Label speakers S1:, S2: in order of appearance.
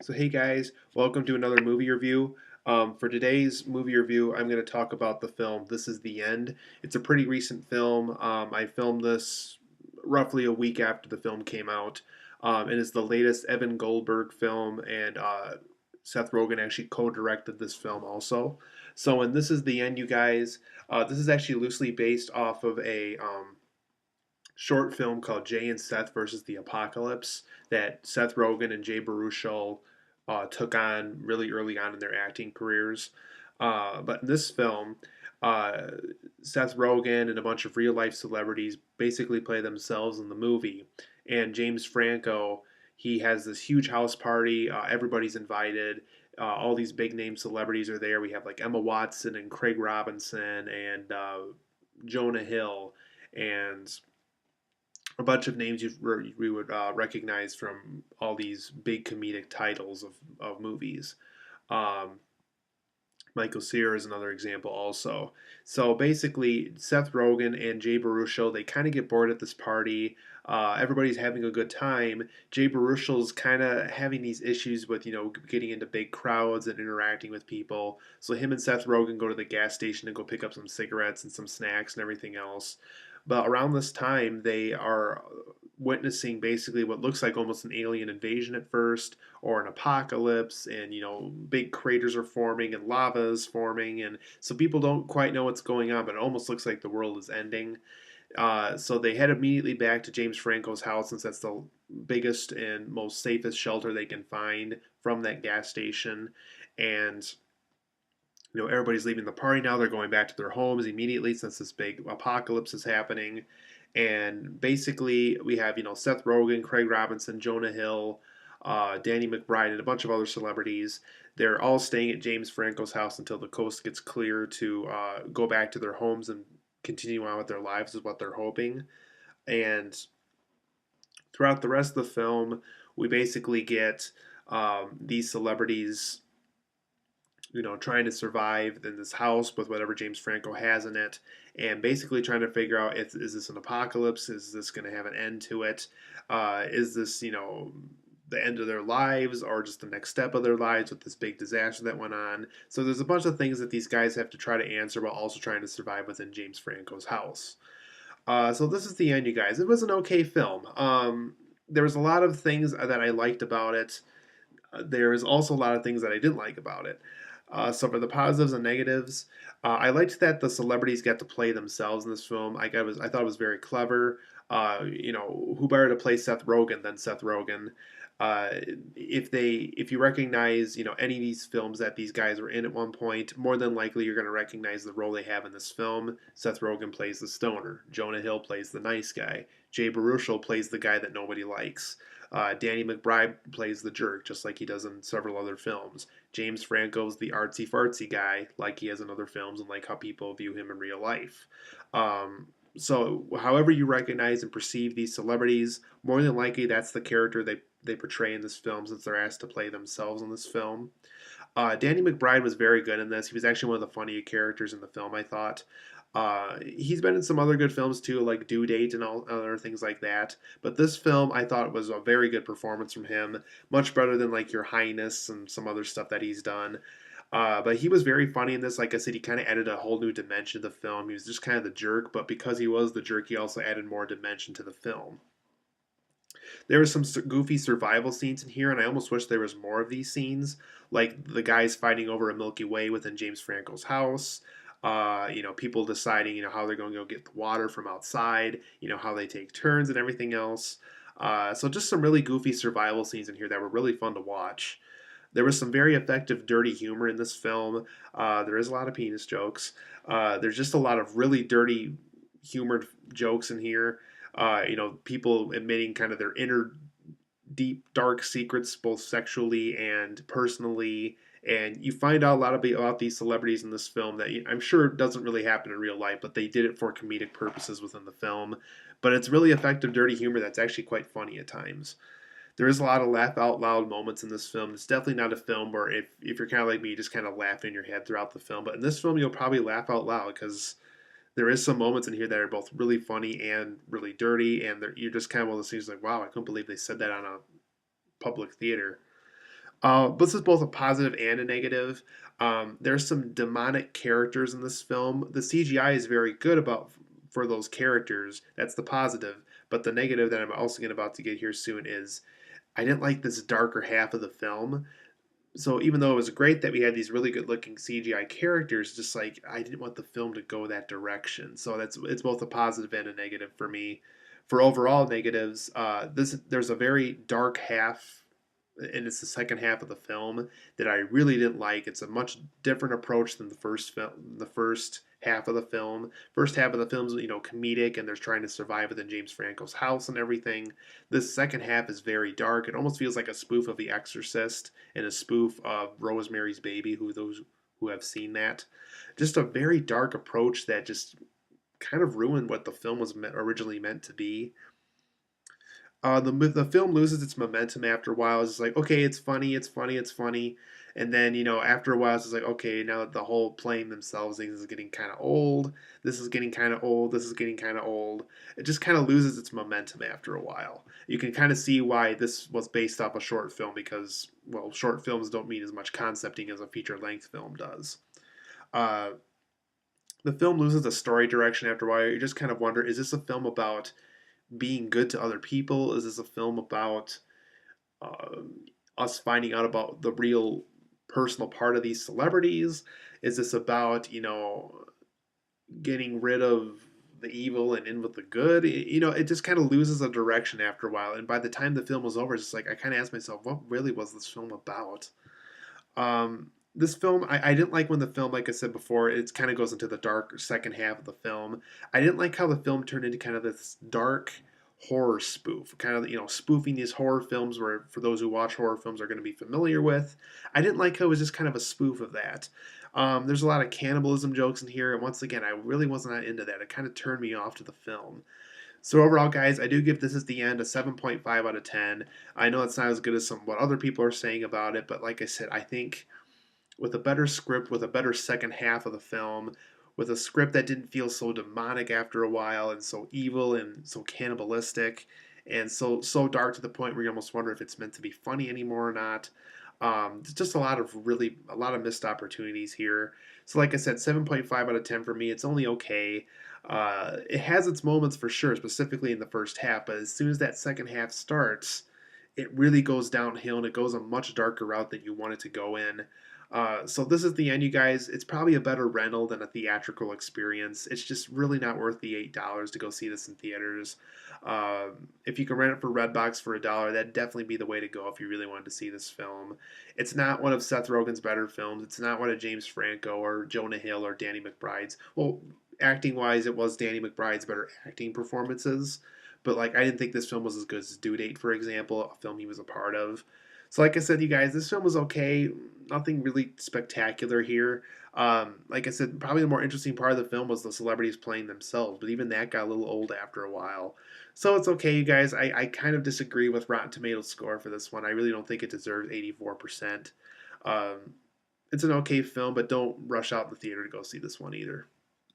S1: So hey guys, welcome to another movie review. For today's movie review, I'm going to talk about the film This Is the End. It's a pretty recent film. I filmed this roughly a week after the film came out. It is the latest Evan Goldberg film, and Seth Rogen actually co-directed this film also. So in This Is the End, you guys, this is actually loosely based off of a short film called Jay and Seth versus the Apocalypse that Seth Rogen and Jay Baruchel took on really early on in their acting careers. But in this film, uh, Seth Rogen and a bunch of real life celebrities basically play themselves in the movie. And James Franco, he has this huge house party. Everybody's invited. All these big name celebrities are there. We have like Emma Watson and Craig Robinson and Jonah Hill and a bunch of names we would recognize from all these big comedic titles of movies. Um, Michael Cera is another example also. So basically, Seth Rogen and Jay Baruchel, they kind of get bored at this party. Everybody's having a good time. Jay Baruchel's kind of having these issues with, getting into big crowds and interacting with people. So him and Seth Rogen go to the gas station and go pick up some cigarettes and some snacks and everything else. But around this time, they are witnessing basically what looks like almost an alien invasion at first, or an apocalypse, and big craters are forming and lava is forming, and so people don't quite know what's going on, but it almost looks like the world is ending. So they head immediately back to James Franco's house, since that's the biggest and most safest shelter they can find from that gas station. And everybody's leaving the party now. They're going back to their homes immediately since this big apocalypse is happening. And basically, we have Seth Rogen, Craig Robinson, Jonah Hill, Danny McBride, and a bunch of other celebrities. They're all staying at James Franco's house until the coast gets clear to go back to their homes and continue on with their lives, is what they're hoping. And throughout the rest of the film, we basically get these celebrities trying to survive in this house with whatever James Franco has in it, and basically trying to figure out, is this an apocalypse? Is this going to have an end to it? Is this, the end of their lives, or just the next step of their lives with this big disaster that went on? So there's a bunch of things that these guys have to try to answer while also trying to survive within James Franco's house. So this is the end, you guys. It was an okay film. There was a lot of things that I liked about it. There's also a lot of things that I didn't like about it. So for the positives and negatives, I liked that the celebrities got to play themselves in this film. I thought it was very clever. Who better to play Seth Rogen than Seth Rogen? Uh, if you recognize any of these films that these guys were in at one point, more than likely you're going to recognize the role they have in this film. Seth Rogen plays the stoner. Jonah Hill plays the nice guy. Jay Baruchel plays the guy that nobody likes. Danny McBride plays the jerk, just like he does in several other films. James Franco's the artsy fartsy guy, like he has in other films, and like how people view him in real life. So, however you recognize and perceive these celebrities, more than likely that's the character they portray in this film, since they're asked to play themselves in this film. Danny McBride was very good in this. He was actually one of the funnier characters in the film, I thought. He's been in some other good films too, like Due Date and all other things like that. But this film, I thought, was a very good performance from him, much better than like Your Highness and some other stuff that he's done. But he was very funny in this. Like I said, he kind of added a whole new dimension to the film. He was just kind of the jerk, but because he was the jerk, he also added more dimension to the film. There were some goofy survival scenes in here, and I almost wish there was more of these scenes, like the guys fighting over a Milky Way within James Franco's house. People deciding, how they're going to go get the water from outside. How they take turns and everything else. So just some really goofy survival scenes in here that were really fun to watch. There was some very effective dirty humor in this film. There is a lot of penis jokes. There's just a lot of really dirty humored jokes in here. People admitting kind of their inner deep, dark secrets, both sexually and personally. And you find out a lot about these celebrities in this film that I'm sure doesn't really happen in real life, but they did it for comedic purposes within the film. But it's really effective, dirty humor that's actually quite funny at times. There is a lot of laugh out loud moments in this film. It's definitely not a film where if you're kind of like me, you just kind of laugh in your head throughout the film. But in this film, you'll probably laugh out loud because there is some moments in here that are both really funny and really dirty, and you're just kind of one of those things like, wow, I couldn't believe they said that on a public theater. This is both a positive and a negative. There's some demonic characters in this film. The CGI is very good about for those characters. That's the positive. But the negative that I'm also going about to get here soon is I didn't like this darker half of the film. So even though it was great that we had these really good looking CGI characters, just like I didn't want the film to go that direction. So that's it's both a positive and a negative for me. For overall negatives, there's a very dark half, and it's the second half of the film that I really didn't like. It's a much different approach than the first film, the first half of the film. First half of the film's comedic, and they're trying to survive within James Franco's house and everything. This second half is very dark. It almost feels like a spoof of The Exorcist and a spoof of Rosemary's Baby. Who those who have seen that, just a very dark approach that just kind of ruined what the film was originally meant to be. The film loses its momentum after a while. It's just like, okay, it's funny, it's funny, it's funny, and then after a while it's just like, okay, now that the whole playing themselves thing is getting kind of old. This is getting kind of old. This is getting kind of old. It just kind of loses its momentum after a while. You can kind of see why this was based off a short film because, well, short films don't mean as much concepting as a feature length film does. Uh, the film loses a story direction after a while. You just kind of wonder, is this a film about being good to other people? Is this a film about uh, us finding out about the real personal part of these celebrities? Is this about getting rid of the evil and in with the good? It just kind of loses a direction after a while. And by the time the film was over, it's just like I kind of asked myself, what really was this film about? This film, I didn't like when the film, like I said before, it kind of goes into the dark second half of the film. I didn't like how the film turned into kind of this dark horror spoof, kind of spoofing these horror films where for those who watch horror films are going to be familiar with. I didn't like how it was just kind of a spoof of that. There's a lot of cannibalism jokes in here, and once again, I really wasn't into that. It kind of turned me off to the film. So overall, guys, I do give This Is the End a 7.5 out of 10. I know it's not as good as what other people are saying about it, but like I said, I think with a better script, with a better second half of the film, with a script that didn't feel so demonic after a while and so evil and so cannibalistic and so dark to the point where you almost wonder if it's meant to be funny anymore or not. Just a lot of missed opportunities here. So like I said, 7.5 out of 10 for me. It's only okay. It has its moments for sure, specifically in the first half, but as soon as that second half starts, it really goes downhill and it goes a much darker route than you want it to go in. So this is the end, you guys. It's probably a better rental than a theatrical experience. It's just really not worth the $8 to go see this in theaters. If you can rent it for Redbox for $1, that'd definitely be the way to go if you really wanted to see this film. It's not one of Seth Rogen's better films. It's not one of James Franco or Jonah Hill or Danny McBride's. Well, acting wise, it was Danny McBride's better acting performances. But like, I didn't think this film was as good as Due Date, for example, a film he was a part of. So, like I said, you guys, this film was okay. Nothing really spectacular here. Like I said, probably the more interesting part of the film was the celebrities playing themselves, but even that got a little old after a while. So it's okay, you guys. I kind of disagree with Rotten Tomatoes' score for this one. I really don't think it deserves 84%. Um, it's an okay film, but don't rush out the theater to go see this one either.